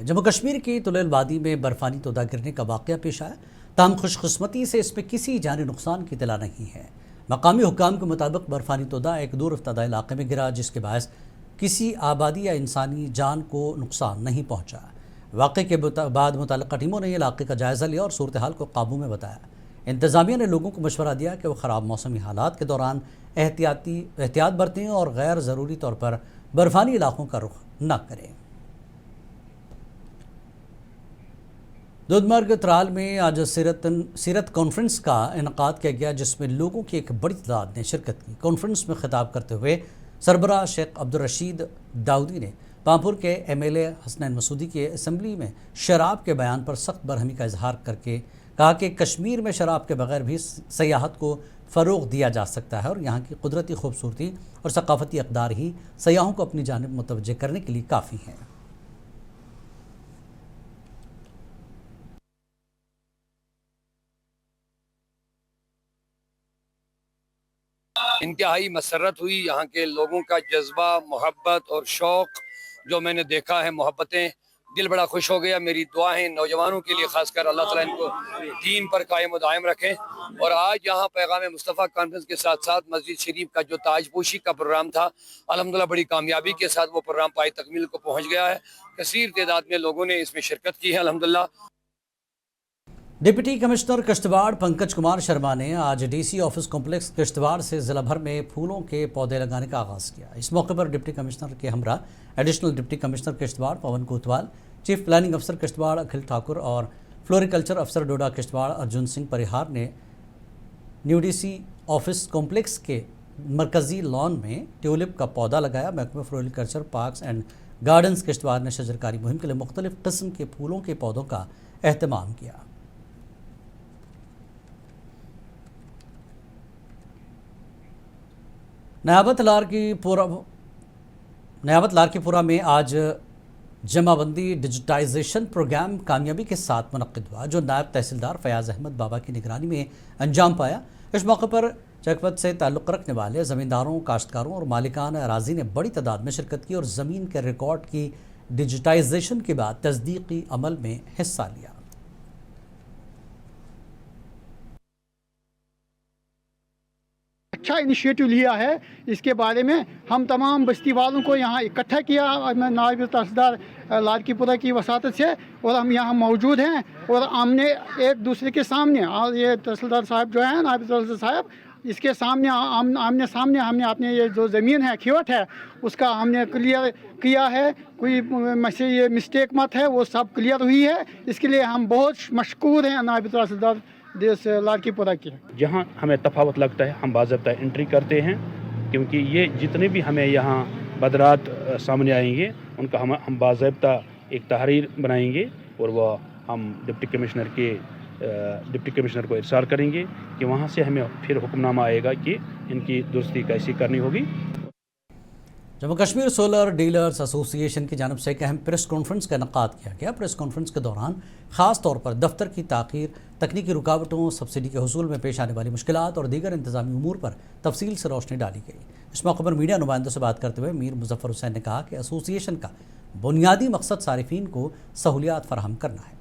है। जम्मू कश्मीर की तुलैल वादी में बर्फानी तोदा गिरने का वाक़या पेश आया, ताहम खुशकिस्मती से इसमें किसी जानी नुकसान की इत्तला नहीं है। मकामी हुक्काम के मुताबिक बर्फानी तोदा एक दूर अफ्तादा इलाके में गिरा, जिसके बायस किसी आबादी या इंसानी जान को नुकसान नहीं पहुँचा। वाक़े के बाद मुतल्लिक़ा टीमों ने इलाके का जायज़ा लिया और सूरत हाल को काबू में बताया। इंतज़ामिया ने लोगों को मशवरा दिया कि वह ख़राब मौसमी हालात के दौरान एहतियात बरतें और गैर ज़रूरी तौर पर बर्फानी इलाकों का रुख न करें। दुधमर्ग त्राल में आज सीरत कॉन्फ्रेंस का इनकाद किया गया, जिसमें लोगों की एक बड़ी तादाद ने शिरकत की। कॉन्फ्रेंस में खिताब करते हुए सरबराह शेख अब्दुल रशीद दाऊदी ने पामपुर के MLA हसनैन मसूदी के असम्बली में शराब के बयान पर सख्त बरहमी का इजहार करके कहा कि कश्मीर में शराब के बगैर भी सयाहत को फ़रोग़ दिया जा सकता है और यहाँ की कुदरती खूबसूरती और सकाफ़ती अक़दार ही सयाहों को अपनी जानिब मुतवज्जे करने के लिए काफ़ी हैं। इंतहाई मसरत हुई। यहाँ के लोगों का जज्बा, मोहब्बत और शौक़ जो मैंने देखा है, मोहब्बतें, दिल बड़ा खुश हो गया। मेरी दुआएं नौजवानों के लिए खासकर अल्लाह ताला इनको दीन पर कायम दायम रखें। और आज यहाँ पैगाम मुस्तफ़ा कॉन्फ्रेंस के साथ साथ मस्जिद शरीफ का जो ताजपोशी का प्रोग्राम था, अल्हम्दुलिल्लाह बड़ी कामयाबी के साथ वो प्रोग्राम पाई तकमील को पहुँच गया है। कसीर तादाद में लोगों ने इसमें शिरकत की है अल्हम्दुलिल्लाह। डिप्टी कमिश्नर किश्तवाड़ पंकज कुमार शर्मा ने आज DC ऑफिस कॉम्प्लेक्स किश्तवाड़ से ज़िला भर में फूलों के पौधे लगाने का आगाज़ किया। इस मौके पर डिप्टी कमिश्नर के हमरा additional deputy commissioner Kishtwar Pawan Kotwal, chief planning अफसर किश्तवाड़ अखिल ठाकुर और फ्लोरिकल्चर अफसर डोडा किश्तवाड़ अर्जुन सिंह परिहार ने न्यू DC ऑफिस कॉम्प्लेक्स के मरकज़ी लॉन में ट्यूलिप का पौधा लगाया। महकमा floriculture parks and gardens Kishtwar ने शजरकारी मुहिम के लिए मुख्तलिफ किस्म के फूलों के पौधों का एहतमाम किया। नयाबत लारकीपुरा में आज जमाबंदी डिजिटाइजेशन प्रोग्राम कामयाबी के साथ मुनक्किद हुआ, जो नायब तहसीलदार फयाज़ अहमद बाबा की निगरानी में अंजाम पाया। इस मौके पर चकपत से ताल्लुक़ रखने वाले ज़मींदारों, काश्तकारों और मालिकान अराज़ी ने बड़ी तादाद में शिरकत की और ज़मीन के रिकॉर्ड की डिजिटाइजेशन के बाद तस्दीकी अमल में हिस्सा लिया। अच्छा इनिशिएटिव लिया है। इसके बारे में हम तमाम बस्ती वालों को यहाँ इकट्ठा किया, नायब तहसीलदार लारकीपुरा की वसातत से, और हम यहाँ मौजूद हैं और हमने एक दूसरे के सामने, ये तहसीलदार साहब जो हैं, नायब तहसीलदार साहब, इसके सामने आमने सामने हमने अपने ये जो ज़मीन है, खिवट है, उसका हमने क्लियर किया है। कोई ये मिस्टेक मत है, वो सब क्लियर हुई है। इसके लिए हम बहुत मशकूर हैं नायब तहसीलदार देश लारकीपुरा की। जहाँ हमें तफावत लगता है हम बाज़ाब्ता एंट्री करते हैं, क्योंकि ये जितने भी हमें यहाँ बदरात सामने आएंगे उनका हम बाज़ाब्ता एक तहरीर बनाएंगे और वह हम डिप्टी कमिश्नर को इरसाल करेंगे कि वहाँ से हमें फिर हुक्मनामा आएगा कि इनकी दुरुस्ती कैसी करनी होगी। Jammu Kashmir solar dealers association की जानिब से एक अहम प्रेस कॉन्फ्रेंस का इनकाद किया गया। प्रेस कॉन्फ्रेंस के दौरान ख़ास तौर पर दफ्तर की ताख़ीर, तकनीकी रुकावटों, सब्सिडी के हुसूल में पेश आने वाली मुश्किलात और दीगर इंतज़ामी उमूर पर तफसील से रोशनी डाली गई। इस मौके पर मीडिया नुमाइंदों से बात करते हुए मीर मुज़फ़्फ़र हुसैन ने कहा कि एसोसिएशन का बुनियादी मकसद सारिफीन को सहूलियात फराहम करना है।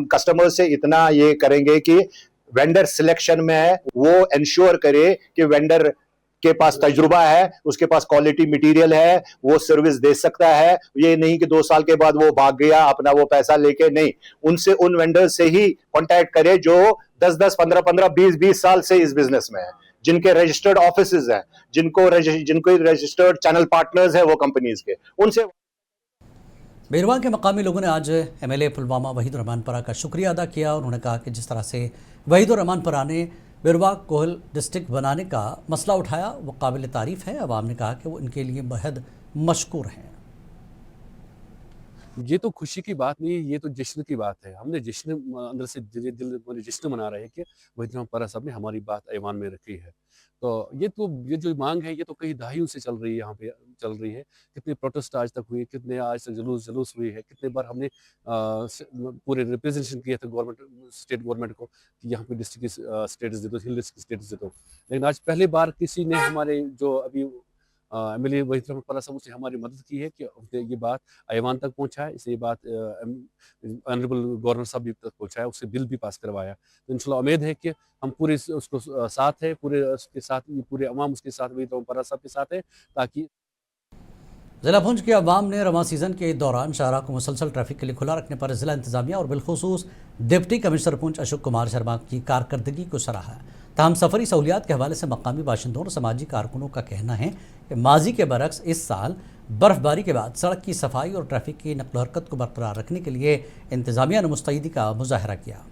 कस्टमर से इतना ये करेंगे कि वेंडर सिलेक्शन में वो इंश्योर करे कि वेंडर के पास तजुर्बा है, उसके पास क्वालिटी मटेरियल है, वो सर्विस दे सकता है। ये नहीं कि 2 साल के बाद वो भाग गया अपना वो पैसा लेके, नहीं, उनसे उन वेंडर से ही कांटेक्ट करे जो 10-10, 15-15, 20-20 साल से इस बिजनेस में है, जिनके रजिस्टर्ड ऑफिसेज हैं, जिनको रजिस्टर्ड चैनल पार्टनर्स है वो कंपनीज के, उनसे। बेरवा के मकामी लोगों ने आज MLA पुलवामा वहीदुर रहमान परा का शुक्रिया अदा किया। उन्होंने कहा कि जिस तरह से वहीदुर रहमान परा ने बेरवा कोहल डिस्ट्रिक्ट बनाने का मसला उठाया वो काबिल तारीफ़ है। अवाम ने कहा कि वो इनके लिए बेहद मशकूर हैं। ये तो खुशी की बात नहीं है, ये तो जश्न की बात है। हमने जश्न अंदर से दिल जश्न मना रहे हैं कि वहीदुर रहमान परा साहब ने हमारी बात ऐवान में रखी है। तो ये जो मांग है ये तो कई दहाइयों से चल रही है, यहाँ पे चल रही है। कितने प्रोटेस्ट आज तक हुए, कितने आज तक जुलूस हुई है, कितने बार हमने पूरे रिप्रेजेंटेशन किया था गवर्नमेंट, स्टेट गवर्नमेंट को कि यहाँ पे डिस्ट्रिक्ट की स्टेटस दे दो, हिल डिस्ट्रिक्ट की स्टेटस दे दो। लेकिन आज पहली बार किसी ने हमारे जो अभी MLA वहीद रहमान परा साहब उसने हमारी मदद की है कि ये बात ऐवान तक पहुँचा है, इसलिए बात ऑनरेबल गवर्नर साहब भी तक पहुँचाया, उससे बिल भी पास करवाया। तो इंशाल्लाह उम्मीद है कि हम पूरे उसको साथ है, पूरे उसके साथ, पूरे अवाम उसके साथ, वहीद रहमान परा साहब के साथ है, ताकि जिला भुंज के अवाम ने रवां सीज़न के दौरान शाहराह को मुसलसल ट्रैफिक के लिए खुला रखने पर जिला इंतजामिया और बिलखुसूस डिप्टी कमिश्नर पुंछ अशोक कुमार शर्मा की कारकर्दगी को सराहा। ताहम सफरी सहूलियात के हवाले से मकामी बाशिंदों और समाजी कारकुनों का कहना है कि माजी के बरक्स इस साल बर्फबारी के बाद सड़क की सफाई और ट्रैफिक की नक्ल हरकत को बरकरार रखने के लिए इंतजामिया ने मुस्तैदी का मुजाहरा किया।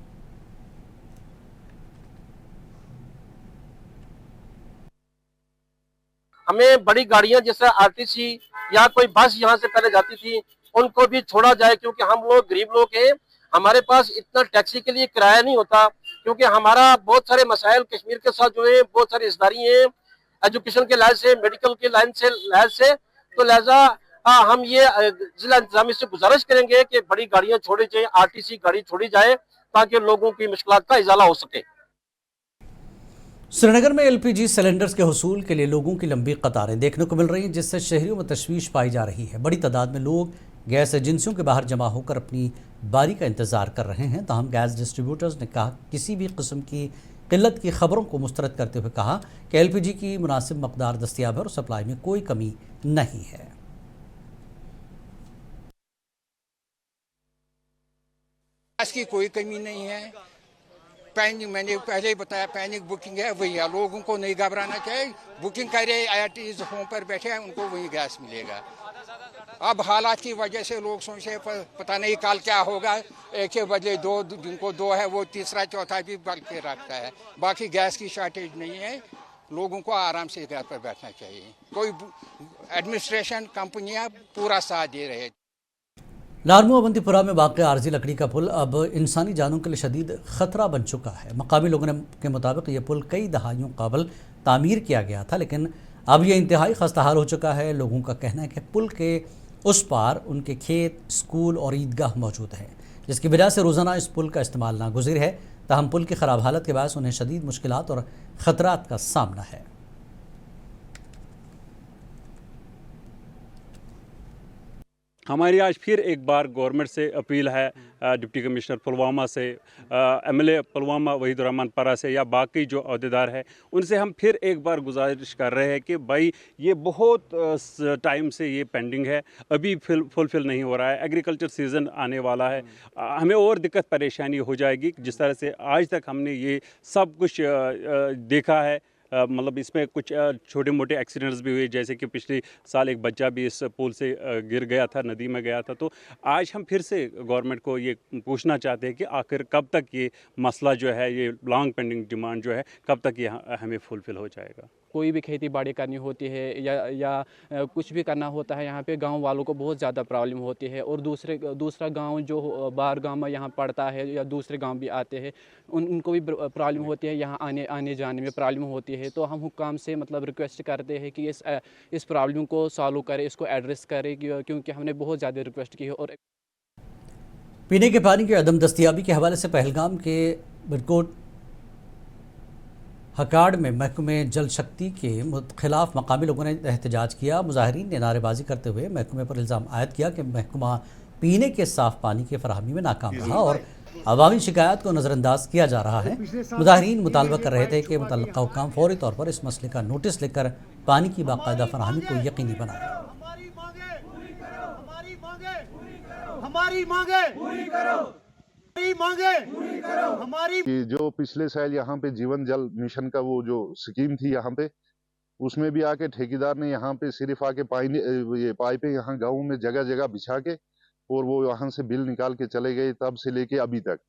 हमें बड़ी गाड़ियां जैसे आरटीसी या कोई बस यहाँ से पहले जाती थी उनको भी छोड़ा जाए, क्योंकि हम लोग गरीब लोग हैं, हमारे पास इतना टैक्सी के लिए किराया नहीं होता, क्योंकि हमारा बहुत सारे मसाइल कश्मीर के साथ जो है, बहुत सारी रिश्तेदारी हैं एजुकेशन के लिहाज से, मेडिकल के लिहाज से, तो लिहाजा हम ये जिला इंतजामिया से गुजारिश करेंगे कि बड़ी गाड़ियां छोड़ी जाए, आरटीसी गाड़ी छोड़ी जाए, ताकि लोगों की मुश्किलात का इजाला हो सके। श्रीनगर में LPG सिलेंडर्स के हुसूल के लिए लोगों की लंबी कतारें देखने को मिल रही हैं, जिससे शहरियों में तशवीश पाई जा रही है। बड़ी तादाद में लोग गैस एजेंसियों के बाहर जमा होकर अपनी बारी का इंतजार कर रहे हैं। ताहम गैस डिस्ट्रीब्यूटर्स ने कहा किसी भी किस्म की किल्लत की खबरों को मुस्तरद करते हुए कहा कि LPG की मुनासिब मकदार दस्तियाब है और सप्लाई में कोई कमी नहीं है। गैस की कोई कमी नहीं है। पैनिक, मैंने पहले ही बताया, पैनिक बुकिंग है वही है, लोगों को नहीं घबराना चाहिए। बुकिंग करे IRTs होम पर बैठे हैं, उनको वही गैस मिलेगा। अब हालात की वजह से लोग सोचे पता नहीं कल क्या होगा, एक के बदले दो, जिनको दो है वो तीसरा चौथा भी बल के रखता है। बाकी गैस की शॉर्टेज नहीं है, लोगों को आराम से घर पर बैठना चाहिए। कोई एडमिनिस्ट्रेशन कंपनियां पूरा साथ दे रहे हैं। लारमू अवंतीपुरा में वाक़ आर्जी लकड़ी का पुल अब इंसानी जानों के लिए शदीद ख़तरा बन चुका है। मकामी लोगों के मुताबिक ये पुल कई दहाइयों कबल तामीर किया गया था, लेकिन अब यह इंतहाई खस्ता हाल हो चुका है। लोगों का कहना है कि पुल के उस पार उनके खेत, स्कूल और ईदगाह मौजूद है, जिसकी वजह से रोज़ाना इस पुल का इस्तेमाल नागुज़ीर है। ताहम पुल की ख़राब हालत के बायस उन्हें शदीद मुश्किलात और ख़तरात का सामना है। हमारी आज फिर एक बार गवर्नमेंट से अपील है, डिप्टी कमिश्नर पुलवामा से, MLA पुलवामा वहीद रहमान परा से या बाकी जो अहदेदार है उनसे हम फिर एक बार गुजारिश कर रहे हैं कि भाई ये बहुत टाइम से ये पेंडिंग है, अभी फुलफिल नहीं हो रहा है। एग्रीकल्चर सीज़न आने वाला है, हमें और दिक्कत परेशानी हो जाएगी। जिस तरह से आज तक हमने ये सब कुछ देखा है, मतलब इसमें कुछ छोटे मोटे एक्सीडेंट्स भी हुए, जैसे कि पिछले साल एक बच्चा भी इस पुल से गिर गया था, नदी में गया था। तो आज हम फिर से गवर्नमेंट को ये पूछना चाहते हैं कि आखिर कब तक ये मसला जो है, ये लॉन्ग पेंडिंग डिमांड जो है, कब तक ये हमें फुलफिल हो जाएगा। कोई भी खेती बाड़ी करनी होती है या कुछ भी करना होता है, यहाँ पे गांव वालों को बहुत ज़्यादा प्रॉब्लम होती है। और दूसरा गांव जो बाहर गांव में यहाँ पड़ता है या दूसरे गांव भी आते हैं, उनको भी प्रॉब्लम होती है, यहाँ आने जाने में प्रॉब्लम होती है। तो हम हुक्काम से मतलब रिक्वेस्ट करते हैं कि इस प्रॉब्लम को सॉल्व करें, इसको एड्रेस करें, क्योंकि हमने बहुत ज़्यादा रिक्वेस्ट की है। और पीने के पानी की अदम दस्तियाबी के हवाले से पहलगाम के बिरकोट हकाड़ में महकमे जल शक्ति के खिलाफ मकामी लोगों ने एहतजाज किया। मुजाहिरीन ने नारेबाजी करते हुए महकमे पर इल्ज़ाम आयद किया कि महकमा पीने के साफ़ पानी की फराहमी में नाकाम रहा और अवामी शिकायत को नज़रअंदाज किया जा रहा है। मुजाहिरीन मुतालबा कर रहे थे कि मुतल्लिका हुक्काम फौरी तौर पर इस मसले का नोटिस लेकर पानी की बाकायदा फराहमी को यकीनी बनाए। कि जो पिछले साल यहाँ पे जीवन जल मिशन का वो जो स्कीम थी यहाँ पे, उसमें भी आके ठेकेदार ने यहाँ पे सिर्फ आके ये पाइपें यहाँ गाँव में जगह जगह बिछा के और वो यहाँ से बिल निकाल के चले गए। तब से लेके अभी तक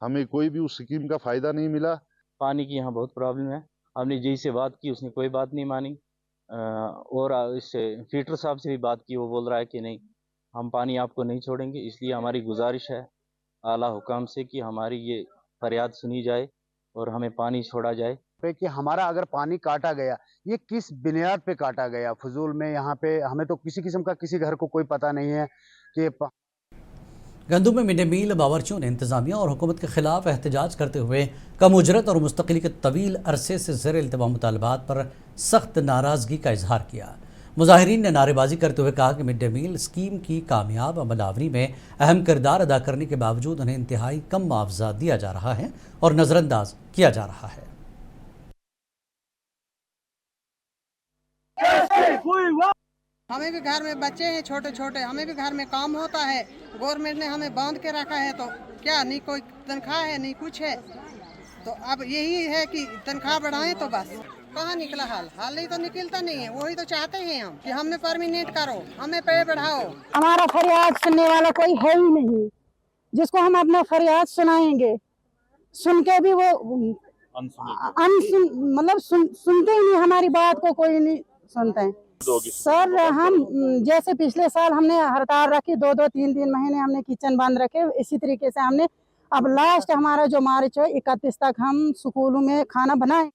हमें कोई भी उस स्कीम का फायदा नहीं मिला। पानी की यहाँ बहुत प्रॉब्लम है। हमने जी से बात की, उसने कोई बात नहीं मानी। और इससे फीटर साहब से भी बात की, वो बोल रहा है कि नहीं, हम पानी आपको नहीं छोड़ेंगे। इसलिए हमारी गुजारिश है आला हुकाम से कि हमारी ये फरियाद सुनी जाए और हमें पानी छोड़ा जाए। कि हमारा अगर पानी काटा गया, ये किस बुनियाद पे काटा गया फजूल में? यहाँ पे हमें तो किसी किस्म का किसी घर को कोई पता नहीं है कि गंदम में मिड डे मील बावर्चियों ने इंतजामिया और हुकूमत के खिलाफ एहतजाज करते हुए कम उजरत और मुस्तकिली के तवील अरसे से ज़ेर इल्तवा मुतालबात पर सख्त नाराज़गी का इजहार किया। मुजाहिरीन ने नारेबाजी करते हुए कहा कि मिड डे मील स्कीम की कामयाब अमलावरी में अहम किरदार अदा करने के बावजूद उन्हें इंतहाई कम मुआवजा दिया जा रहा है और नज़रअंदाज किया जा रहा है। हमें भी घर में बच्चे हैं छोटे छोटे, हमें भी घर में काम होता है। गवर्नमेंट ने हमें बांध के रखा है, तो क्या नहीं कोई तनख्वाह है नहीं कुछ है। तो अब यही है कि तनख्वाह बढ़ाएं तो बस। कहाँ निकला हाल ही तो निकलता नहीं है। वही तो चाहते हैं हम कि हमें परमानेंट करो, हमें पे बढ़ाओ। हमारा फरियाद सुनने वाला कोई है ही नहीं जिसको हम अपना फरियाद सुनाएंगे। सुन के भी वो सुनते ही नहीं, हमारी बात को कोई नहीं सुनते हैं। सर हम जैसे पिछले साल हमने हड़ताल रखी, 2-3 महीने हमने किचन बंद रखे, इसी तरीके से हमने अब लास्ट हमारा जो मार्च है 31 तक हम स्कूलों में खाना बनाए।